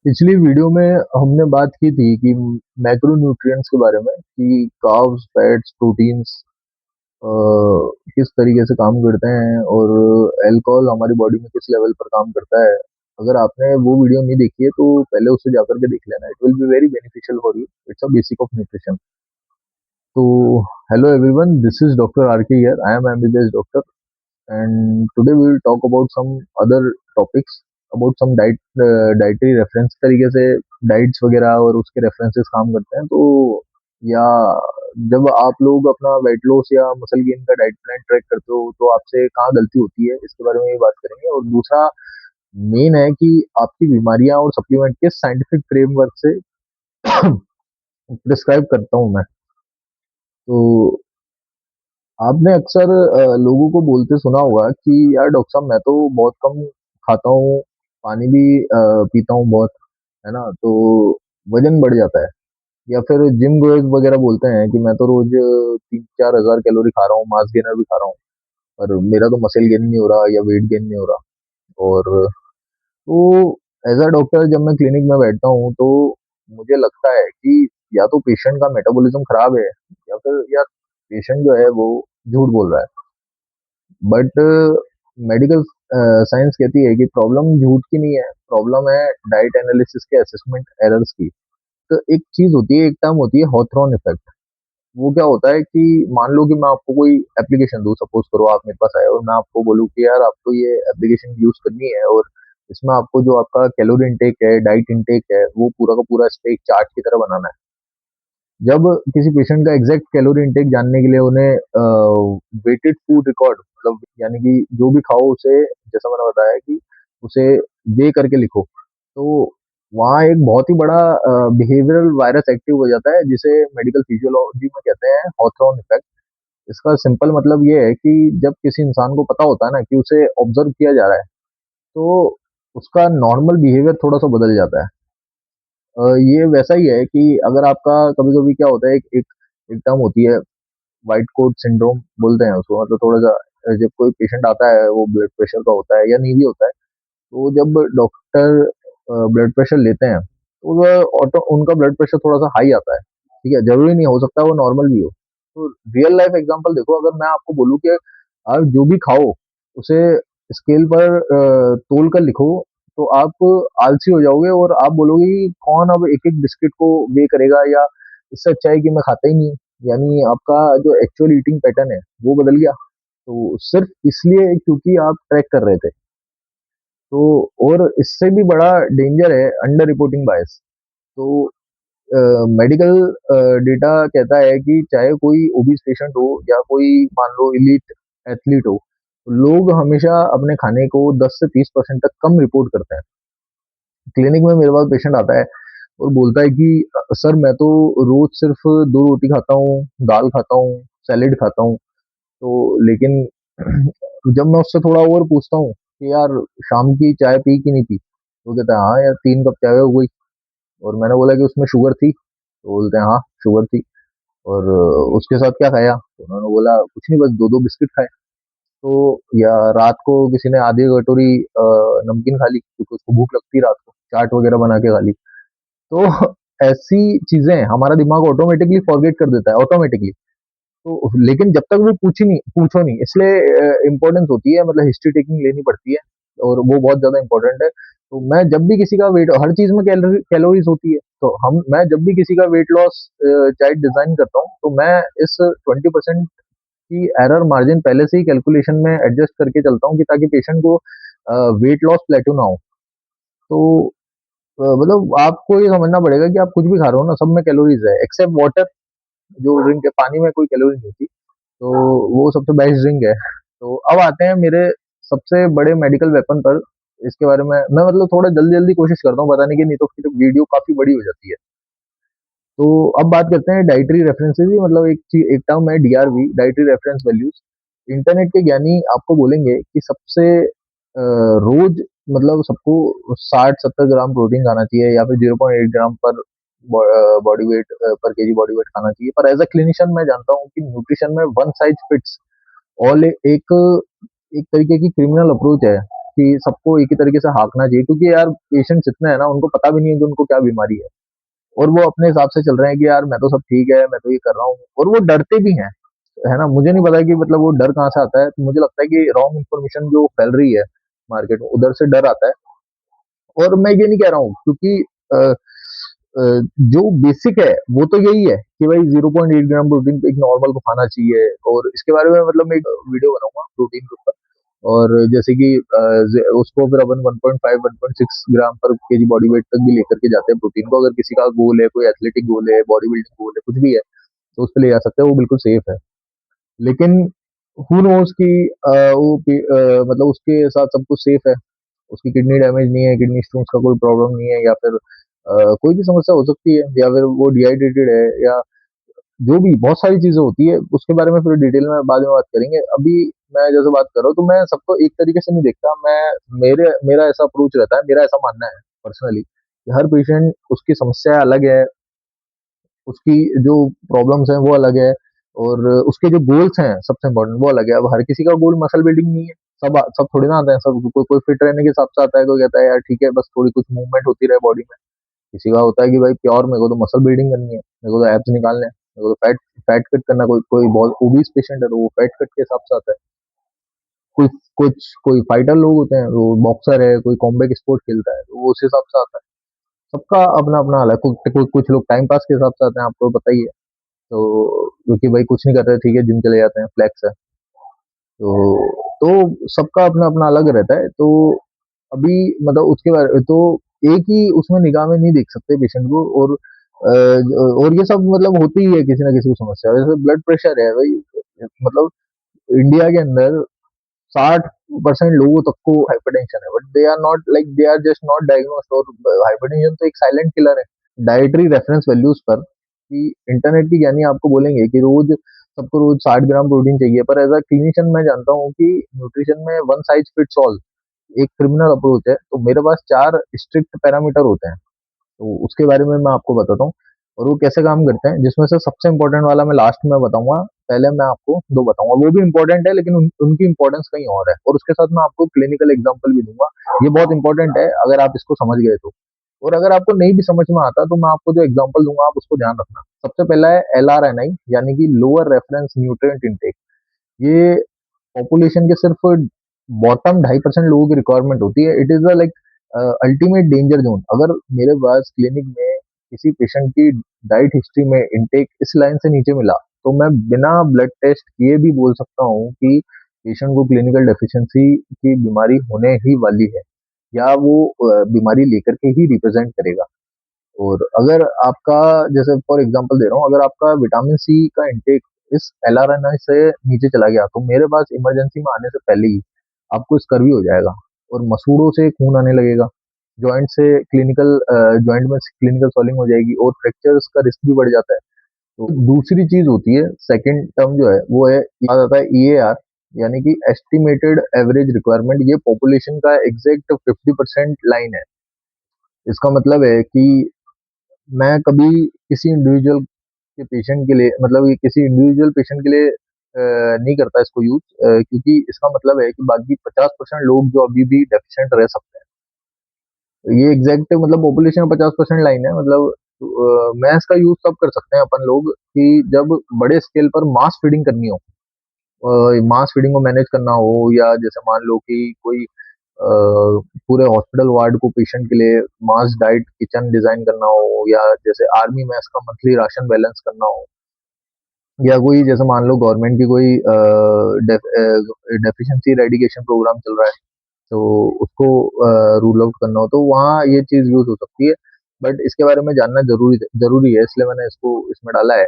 पिछली वीडियो में हमने बात की थी कि मैक्रो न्यूट्रिएंट्स के बारे में कि कार्ब्स, फैट्स, प्रोटीन्स किस तरीके से काम करते हैं और अल्कोहल हमारी बॉडी में किस लेवल पर काम करता है। अगर आपने वो वीडियो नहीं देखी है तो पहले उसे जाकर के देख लेना। It will be very beneficial for you. It's a basic of nutrition. तो hello everyone, this is doctor R K here. I am MBBS doctor and today we will talk about some other topics about some dietary reference तरीके से diets वगैरह और उसके references काम करते हैं। तो या जब आप लोग अपना वेट लॉस या मसल गेन का डाइट प्लान ट्रैक करते हो तो आपसे कहाँ गलती होती है, इसके बारे में भी बात करेंगे। और दूसरा मेन है कि आपकी बीमारियां और सप्लीमेंट के साइंटिफिक फ्रेमवर्क से प्रिस्क्राइब करता हूँ मैं। तो आपने अक्सर लोगों को बोलते सुना होगा कि यार डॉक्टर साहब, मैं तो बहुत कम खाता हूँ, पानी भी पीता हूँ बहुत, है ना, तो वजन बढ़ जाता है। या फिर जिम गोयर्स वगैरह बोलते हैं कि मैं तो रोज 3-4 हजार कैलोरी खा रहा हूँ, मास गेनर भी खा रहा हूँ, पर मेरा तो मसल गेन नहीं हो रहा या वेट गेन नहीं हो रहा। और तो एज अ डॉक्टर जब मैं क्लिनिक में बैठता हूँ तो मुझे लगता है कि या तो पेशेंट का मेटाबॉलिज्म खराब है या फिर या पेशेंट जो है वो झूठ बोल रहा है। बट मेडिकल साइंस कहती है कि प्रॉब्लम झूठ की नहीं है, प्रॉब्लम है डाइट एनालिसिस के असेसमेंट एरर्स की। तो एक चीज होती है, एक टर्म होती है हॉथरॉन इफेक्ट। वो क्या होता है कि मान लो कि मैं आपको कोई एप्लीकेशन दूं, सपोज करो आप मेरे पास आए और मैं आपको बोलूँ कि यार आपको ये एप्लीकेशन यूज करनी है और इसमें आपको जो आपका कैलोरी इनटेक है, डाइट इनटेक है, वो पूरा का पूरा इस पे एक चार्ट की तरह बनाना है। जब किसी पेशेंट का एग्जैक्ट कैलोरी इनटेक जानने के लिए उन्हें वेटेड फूड रिकॉर्ड, मतलब यानी कि जो भी खाओ उसे, जैसा मैंने बताया कि उसे वे करके लिखो, तो वहाँ एक बहुत ही बड़ा बिहेवियरल वायरस एक्टिव हो जाता है जिसे मेडिकल फिजियोलॉजी में कहते हैं हॉथरॉन इफेक्ट। इसका सिंपल मतलब ये है कि जब किसी इंसान को पता होता है ना कि उसे ऑब्जर्व किया जा रहा है, तो उसका नॉर्मल बिहेवियर थोड़ा सा बदल जाता है। ये वैसा ही है कि अगर आपका कभी कभी क्या होता है, एक एक एक टर्म होती है, व्हाइट कोट सिंड्रोम बोलते हैं उसको। मतलब थोड़ा सा जब कोई पेशेंट आता है वो ब्लड प्रेशर का होता है या नहीं भी होता है, तो जब डॉक्टर ब्लड प्रेशर लेते हैं तो वो ऑटो उनका ब्लड प्रेशर थोड़ा सा हाई आता है। ठीक है, जरूरी नहीं, हो सकता है वो नॉर्मल भी हो। तो रियल लाइफ एग्जांपल देखो, अगर मैं आपको बोलूँ कि आप जो भी खाओ उसे स्केल पर तोल कर लिखो, तो आप आलसी हो जाओगे और आप बोलोगे कि कौन अब एक एक बिस्किट को वे करेगा, या इससे अच्छा है कि मैं खाता ही नहीं। यानी आपका जो एक्चुअल ईटिंग पैटर्न है वो बदल गया, तो सिर्फ इसलिए क्योंकि आप ट्रैक कर रहे थे। तो और इससे भी बड़ा डेंजर है अंडर रिपोर्टिंग बायस। तो मेडिकल डेटा कहता है कि चाहे कोई ओबीस पेशेंट हो या कोई मान लो इलीट एथलीट हो, तो लोग हमेशा अपने खाने को 10 से 30% तक कम रिपोर्ट करते हैं। क्लिनिक में मेरे पास पेशेंट आता है और बोलता है कि सर मैं तो रोज सिर्फ 2 रोटी खाता हूँ, दाल खाता हूँ, सैलेड खाता हूँ। तो लेकिन जब मैं उससे थोड़ा और पूछता हूँ कि यार शाम की चाय पी कि नहीं पी, तो कहता है हाँ यार 3 कप चाय हो गई। और मैंने बोला कि उसमें शुगर थी, तो बोलते हैं हाँ शुगर थी। और उसके साथ क्या खाया, तो उन्होंने बोला कुछ नहीं, बस 2-2 बिस्किट खाए। तो या रात को किसी ने आधी कटोरी नमकीन खा ली क्योंकि उसको भूख लगती रात को, चाट वगैरह बना के खा ली। तो ऐसी चीजें हमारा दिमाग ऑटोमेटिकली फॉरगेट कर देता है ऑटोमेटिकली। तो लेकिन जब तक वो पूछो नहीं, इसलिए इम्पोर्टेंस होती है, मतलब हिस्ट्री टेकिंग लेनी पड़ती है और वो बहुत ज्यादा इंपॉर्टेंट है। तो मैं जब भी किसी का वेट, हर चीज में कैलोरीज होती है, तो हम मैं जब भी किसी का वेट लॉस डाइट डिजाइन करता हूँ तो मैं इस 20% की एरर मार्जिन पहले से ही कैलकुलेशन में एडजस्ट करके चलता हूँ कि ताकि पेशेंट को वेट लॉस प्लेटो ना हो। तो मतलब आपको ये समझना पड़ेगा कि आप कुछ भी खा रहे हो ना, सब में कैलोरीज है एक्सेप्ट वाटर। जो ड्रिंक है, पानी में कोई कैलोरी नहीं होती, तो वो सबसे बेस्ट ड्रिंक है। तो अब आते हैं मेरे सबसे बड़े मेडिकल वेपन पर। इसके बारे में मैं मतलब थोड़ा जल्दी जल्दी कोशिश करता हूँ बताने की, नहीं तो फिर वीडियो काफी बड़ी हो जाती है। तो अब बात करते हैं डाइटरी रेफरेंसेस की, मतलब एक टर्म है DRV, dietary reference values. Internet के ज्ञानी आपको बोलेंगे कि सबसे रोज मतलब सबको 60-70 ग्राम प्रोटीन खाना चाहिए या फिर 0.8 ग्राम पर बॉडी वेट पर केजी बॉडी वेट खाना चाहिए। पर एज अ क्लिनिशियन मैं जानता हूँ कि न्यूट्रिशन में वन साइज फिट्स ऑल एक एक तरीके की क्रिमिनल अप्रोच है। कि सबको एक ही तरीके से हाँकना चाहिए, क्योंकि यार पेशेंट्स इतने हैं ना, उनको पता भी नहीं है कि उनको क्या बीमारी है, और वो अपने हिसाब से चल रहे हैं कि यार मैं तो सब ठीक है, मैं तो ये कर रहा हूँ, और वो डरते भी हैं, है ना। मुझे नहीं पता कि मतलब वो डर कहाँ से आता है, तो मुझे लगता है कि रॉन्ग इन्फॉर्मेशन जो फैल रही है मार्केट में, उधर से डर आता है। और मैं ये नहीं कह रहा हूँ, क्योंकि अ, जो बेसिक है वो तो यही है कि भाई 0.8 ग्राम प्रोटीन एक नॉर्मल को खाना चाहिए, और इसके बारे में मतलब मैं एक वीडियो बनाऊंगा प्रोटीन के ऊपर। और जैसे कि उसको फिर अपन 1.5 1.6 ग्राम पर केजी बॉडी वेट तक भी लेकर के जाते हैं प्रोटीन को, अगर किसी का गोल है, कोई एथलेटिक गोल है, बॉडी बिल्डिंग गोल है, कुछ भी है, तो उस पर ले जा सकते हैं, वो बिल्कुल सेफ है। लेकिन हु नोज कि मतलब उसके साथ सब कुछ सेफ है, उसकी किडनी डैमेज नहीं है, किडनी स्टोन्स का कोई प्रॉब्लम नहीं है, या फिर कोई भी समस्या हो सकती है, या फिर वो डिहाइड्रेटेड है, या जो भी बहुत सारी चीजें होती है, उसके बारे में फिर डिटेल में बाद में बात करेंगे। अभी मैं जैसे बात कर रहा हूँ, तो मैं सबको एक तरीके से नहीं देखता, मैं मेरा ऐसा अप्रोच रहता है, मेरा ऐसा मानना है पर्सनली कि हर पेशेंट, उसकी समस्या अलग है, उसकी जो प्रॉब्लम्स हैं वो अलग है, और उसके जो गोल्स हैं सबसे इम्पोर्टेंट वो अलग है। अब हर किसी का गोल मसल बिल्डिंग नहीं है, सब सब थोड़ी ना आता है, सब कोई फिट रहने के हिसाब से आता है, कोई कहता है यार ठीक है बस थोड़ी कुछ मूवमेंट होती रहे बॉडी में। किसी का होता है कि भाई प्योर मेरे को तो मसल बिल्डिंग करनी है, मेरे को तो एब्स निकालने हैं, मेरे को तो फैट फैट कट करना है। कोई कोई बहुत ओबीस पेशेंट है तो वो फैट कट के हिसाब से आता है। कोई कुछ कोई फाइटर लोग होते हैं, वो बॉक्सर है, कोई कॉम्बैट स्पोर्ट खेलता है, तो वो उस हिसाब से आता है। सबका अपना अपना अलग, कुछ लोग टाइम पास के हिसाब से आते हैं, आपको पता ही है। तो क्योंकि भाई कुछ नहीं कर रहे, ठीक है जिम चले जाते हैं, फ्लैक्स है। तो सबका अपना अपना अलग रहता है। तो अभी मतलब उसके बारे तो एक ही उसमें निगाह में नहीं देख सकते पेशेंट को, और ये सब मतलब होती ही है किसी ना किसी को समस्या, जैसे ब्लड प्रेशर है भाई, मतलब इंडिया के अंदर 60% लोगों तक को हाइपरटेंशन है, but they are not like, they are just not diagnosed. और हाइपरटेंशन तो एक साइलेंट किलर है। डाइटरी रेफरेंस वैल्यूज पर, कि इंटरनेट की ज्ञानी आपको बोलेंगे कि रोज सबको रोज 60 ग्राम प्रोटीन चाहिए, पर एज अ क्लिनिशियन मैं जानता हूँ कि न्यूट्रिशन में वन साइज फिट्स ऑल एक क्रिमिनल अप्रोच है। तो मेरे पास 4 स्ट्रिक्ट पैरामीटर होते हैं, तो उसके बारे में मैं आपको बताता हूँ, और वो कैसे काम करते हैं, जिसमें से सबसे इंपॉर्टेंट वाला मैं लास्ट में बताऊंगा। पहले मैं आपको दो बताऊंगा, वो भी इंपॉर्टेंट है, लेकिन उनकी इंपॉर्टेंस कहीं और है, और उसके साथ मैं आपको क्लिनिकल एग्जांपल भी दूंगा। ये बहुत इंपॉर्टेंट है अगर आप इसको समझ गए तो। और अगर आपको नहीं भी समझ में आता, तो मैं आपको जो एग्जांपल दूंगा आप उसको ध्यान रखना। सबसे पहला है LRNI, यानी कि लोअर रेफरेंस न्यूट्रिएंट इनटेक। ये पॉपुलेशन के सिर्फ बॉटम 2.5% लोगों की रिक्वायरमेंट होती है। It is a like ultimate danger zone. अगर मेरे पास क्लिनिक में किसी पेशेंट की डाइट हिस्ट्री में इनटेक इस लाइन से नीचे मिला, तो मैं बिना ब्लड टेस्ट किए भी बोल सकता हूँ कि पेशेंट को क्लिनिकल डेफिशिएंसी की बीमारी होने ही वाली है, या वो बीमारी लेकर के ही रिप्रेजेंट करेगा। और अगर आपका, जैसे फॉर एग्जांपल दे रहा हूँ, अगर आपका विटामिन सी का इंटेक इस LRNI से नीचे चला गया, तो मेरे पास इमरजेंसी में आने से पहले ही आपको स्कर्वी हो जाएगा, और मसूड़ों से खून आने लगेगा, जॉइंट में क्लिनिकल swelling हो जाएगी, और फ्रैक्चर्स का रिस्क भी बढ़ जाता है। तो दूसरी चीज होती है, सेकंड टर्म जो है वो है, याद आता है EAR, यानी कि एस्टिमेटेड एवरेज रिक्वायरमेंट। ये पॉपुलेशन का एग्जैक्ट 50% लाइन है। इसका मतलब है कि मैं कभी किसी इंडिविजुअल के पेशेंट के लिए, मतलब ये किसी इंडिविजुअल पेशेंट के लिए नहीं करता इसको यूज, क्योंकि इसका मतलब है कि बाकी 50% लोग जो अभी भी डेफिशिएंट रह सकते हैं। तो ये एग्जैक्ट मतलब पॉपुलेशन 50% लाइन है, मतलब मैं इसका यूज तब कर सकते हैं अपन लोग कि जब बड़े स्केल पर मास फीडिंग करनी हो, मास फीडिंग को मैनेज करना हो, या जैसे मान लो कि कोई पूरे हॉस्पिटल वार्ड को पेशेंट के लिए मास डाइट किचन डिजाइन करना हो, या जैसे आर्मी में इसका मंथली राशन बैलेंस करना हो, या कोई जैसे मान लो गवर्नमेंट की कोई डेफिशिएंसी रेडिकेशन प्रोग्राम चल रहा है, तो उसको रूल आउट करना हो, तो वहाँ ये चीज यूज हो सकती है। बट इसके बारे में जानना जरूरी जरूरी है, इसलिए मैंने इसको इसमें डाला है।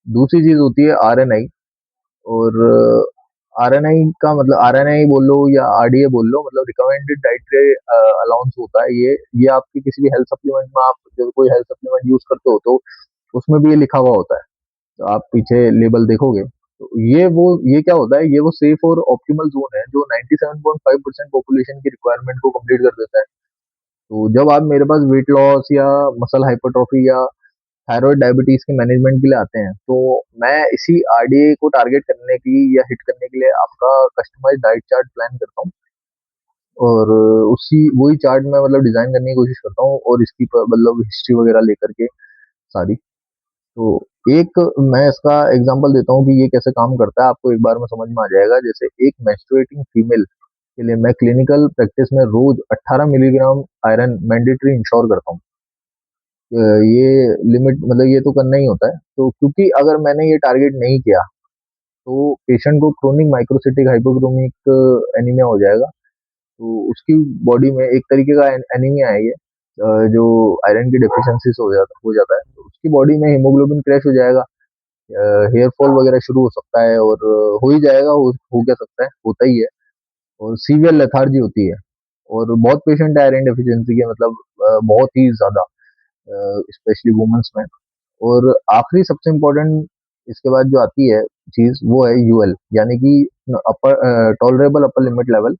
दूसरी चीज होती है RNI। और RNI का मतलब RNI बोल लो या RDA बोल लो, मतलब रिकमेंडेड डाइटरी अलाउंस होता है ये आपकी किसी भी हेल्थ सप्लीमेंट में, आप जब कोई हेल्थ सप्लीमेंट यूज करते हो तो उसमें भी ये लिखा हुआ होता है। तो आप पीछे लेबल देखोगे, तो ये क्या होता है, ये वो सेफ और ऑप्टिमल जोन है जो 97.5% पॉपुलेशन की रिक्वायरमेंट को कंप्लीट कर देता है। तो जब आप मेरे पास वेट लॉस या मसल हाइपरट्रॉफी या थायराइड डायबिटीज के मैनेजमेंट के लिए आते हैं, तो मैं इसी RDA को टारगेट करने की या हिट करने के लिए आपका कस्टमाइज डाइट चार्ट प्लान करता हूँ। और उसी वही चार्ट मैं मतलब डिज़ाइन करने की कोशिश करता हूँ और इसकी मतलब हिस्ट्री वगैरह लेकर के सारी। तो एक मैं इसका एग्जांपल देता हूँ कि ये कैसे काम करता है, आपको एक बार में समझ में आ जाएगा। जैसे एक मेंस्ट्रुएटिंग फीमेल के लिए मैं क्लिनिकल प्रैक्टिस में रोज 18 मिलीग्राम आयरन मैंडेटरी इंश्योर करता हूँ। ये लिमिट मतलब ये तो करना ही होता है। तो क्योंकि अगर मैंने ये टारगेट नहीं किया तो पेशेंट को क्रोनिक माइक्रोसिटिक हाइपोक्रोमिक एनीमिया हो जाएगा। तो उसकी बॉडी में एक तरीके का एनीमिया है ये, जो आयरन की डेफिशिएंसी से हो जाता है। तो उसकी बॉडी में हीमोग्लोबिन क्रैश हो जाएगा, हेयर फॉल वगैरह शुरू हो सकता है, और हो ही जाएगा, हो क्या सकता है, होता ही है। और सीवियर लेथार्जी होती है, और बहुत पेशेंट है आयरन डेफिशिएंसी के, मतलब बहुत ही ज्यादा, स्पेशली वुमेन्स में। और आखिरी सबसे इम्पोर्टेंट इसके बाद जो आती है चीज, वो है यूएल, यानी कि अपर टॉलरेबल अपर लिमिट लेवल।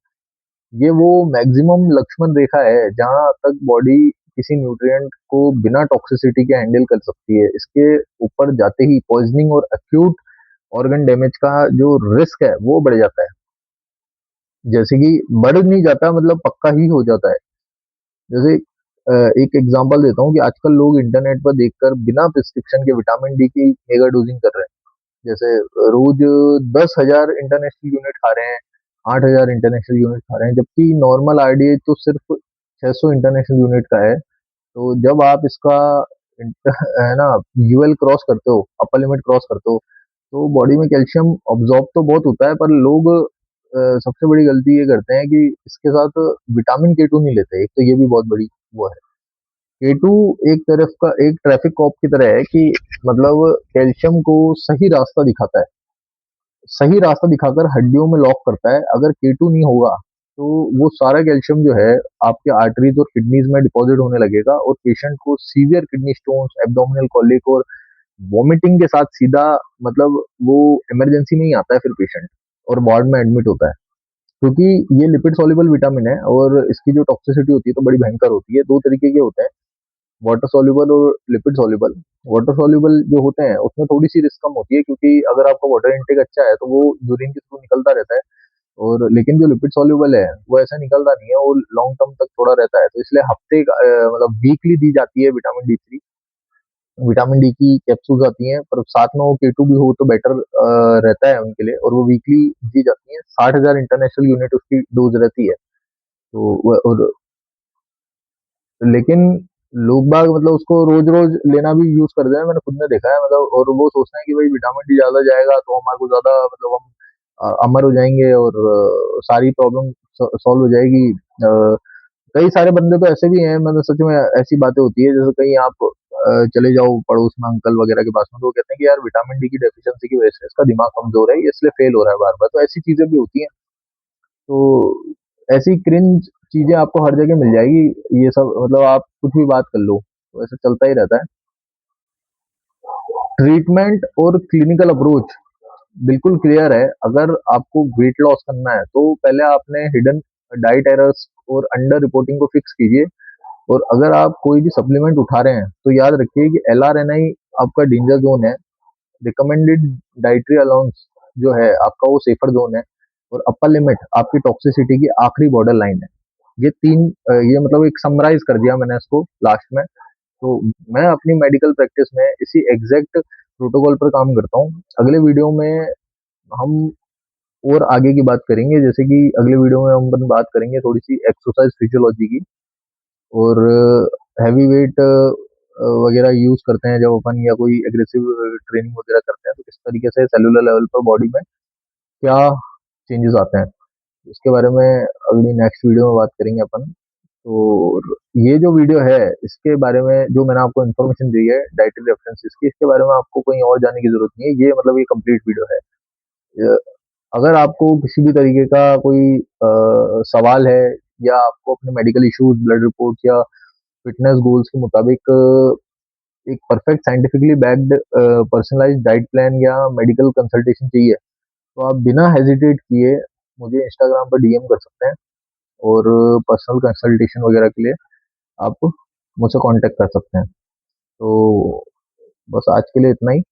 ये वो मैक्सिमम लक्ष्मण रेखा है जहां तक बॉडी किसी न्यूट्रिएंट को बिना टॉक्सिसिटी के हैंडल कर सकती है। इसके ऊपर जाते ही पॉइजनिंग और एक्यूट ऑर्गन डैमेज का जो रिस्क है वो बढ़ जाता है। जैसे कि बढ़ नहीं जाता, मतलब पक्का ही हो जाता है। जैसे एक एग्जांपल देता हूँ कि आजकल लोग इंटरनेट पर देखकर बिना प्रिस्क्रिप्शन के विटामिन डी की मेगा डोजिंग कर रहे हैं। जैसे रोज 10,000 इंटरनेशनल यूनिट खा रहे हैं, 8,000 इंटरनेशनल यूनिट खा रहे हैं, जबकि नॉर्मल आरडीए तो सिर्फ 600 इंटरनेशनल यूनिट का है। तो जब आप इसका है ना यूएल क्रॉस करते हो, अपर लिमिट क्रॉस करते हो, तो बॉडी में कैल्शियम ऑब्जॉर्ब तो बहुत होता है, पर लोग सबसे बड़ी गलती ये करते हैं कि इसके साथ विटामिन के टू नहीं लेते। एक तो ये भी बहुत बड़ी वो है। के टू एक तरफ का एक ट्रैफिक कॉप की तरह है कि मतलब कैल्शियम को सही रास्ता दिखाकर हड्डियों में लॉक करता है। अगर के टू नहीं होगा तो वो सारा कैल्शियम जो है आपके आर्टरीज और किडनीज में डिपॉजिट होने लगेगा, और पेशेंट को severe kidney stones, abdominal colic और वॉमिटिंग के साथ सीधा, मतलब वो इमरजेंसी में ही आता है फिर पेशेंट, और वार्ड में एडमिट होता है। क्योंकि ये लिपिड सॉल्युबल विटामिन है, और इसकी जो टॉक्सिसिटी होती है तो बड़ी भयंकर होती है। दो तरीके के होते हैं, वाटर सॉल्युबल और लिपिड सॉल्युबल। वाटर सॉल्युबल जो होते हैं उसमें थोड़ी सी रिस्क कम होती है, क्योंकि अगर आपका वाटर इनटेक अच्छा है तो वो यूरिन के थ्रू निकलता रहता है। और लेकिन जो लिपिड सॉल्युबल है वो ऐसा निकलता नहीं है, वो लॉन्ग टर्म तक थोड़ा रहता है। तो इसलिए मतलब वीकली दी जाती है विटामिन डी 3, विटामिन डी की कैप्सूल्स आती हैं, पर साथ में वो के टू भी हो तो बेटर रहता है उनके लिए, और वो वीकली दी जाती है। 60,000 इंटरनेशनल यूनिट उसकी डोज रहती है। तो और लेकिन लोग बाग मतलब उसको रोज रोज लेना भी यूज करते हैं, मैंने खुद ने देखा है। मतलब और वो सोचते हैं कि भाई विटामिन डी ज्यादा जाएगा तो हमारे को ज्यादा, मतलब हम अमर हो जाएंगे, और सारी प्रॉब्लम सॉल्व हो जाएगी। कई सारे बंदे तो ऐसे भी हैं, मतलब सच में ऐसी बातें होती है, जैसे कहीं आप चले जाओ पड़ोस में अंकल वगैरह के पास में, तो वो कहते हैं कि यार विटामिन डी की डेफिशिएंसी की वजह से इसका दिमाग कमजोर है, ये इसलिए फेल हो रहा है बार बार। तो ऐसी चीजें भी होती हैं। तो ऐसी क्रिंज चीजें आपको हर जगह मिल जाएगी। ये सब मतलब आप कुछ भी बात कर लो, तो ऐसा चलता ही रहता है। ट्रीटमेंट और क्लिनिकल अप्रोच बिल्कुल क्लियर है। अगर आपको वेट लॉस करना है तो पहले आपने हिडन डाइट एरर्स और अंडर रिपोर्टिंग को फिक्स कीजिए। और अगर आप कोई भी सप्लीमेंट उठा रहे हैं तो याद रखिए कि LRNI आपका डेंजर जोन है, रिकमेंडेड डाइटरी अलाउंस जो है आपका वो सेफर जोन है, और अपर लिमिट आपकी टॉक्सिसिटी की आखिरी बॉर्डर लाइन है। ये तीन ये मतलब एक समराइज कर दिया मैंने इसको लास्ट में। तो मैं अपनी मेडिकल प्रैक्टिस में इसी एग्जैक्ट प्रोटोकॉल पर काम करता हूँ। अगले वीडियो में हम और आगे की बात करेंगे, जैसे कि अगले वीडियो में हम अपन बात करेंगे थोड़ी सी एक्सरसाइज फिजियोलॉजी की, और हैवी वेट वगैरह यूज करते हैं जब अपन, या कोई एग्रेसिव ट्रेनिंग वगैरह करते हैं, तो किस तरीके से सेलुलर लेवल पर बॉडी में क्या चेंजेस आते हैं, इसके बारे में अगली नेक्स्ट वीडियो में बात करेंगे अपन। तो ये जो वीडियो है इसके बारे में जो मैंने आपको इन्फॉर्मेशन दी है डाइटरी रेफरेंसेस की, इसके बारे में आपको कहीं और जाने की जरूरत नहीं है। ये मतलब ये कंप्लीट वीडियो है। अगर आपको किसी भी तरीके का कोई सवाल है, या आपको अपने मेडिकल इश्यूज, ब्लड रिपोर्ट या फिटनेस गोल्स के मुताबिक एक perfect scientifically backed personalised diet plan या मेडिकल कंसल्टेशन चाहिए, तो आप बिना हेजिटेट किए मुझे इंस्टाग्राम पर डीएम कर सकते हैं, और पर्सनल कंसल्टेशन वगैरह के लिए आप मुझसे कांटेक्ट कर सकते हैं। तो बस आज के लिए इतना ही।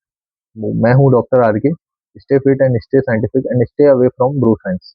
मैं हूँ doctor R K. Stay fit and stay scientific and stay away from bro science.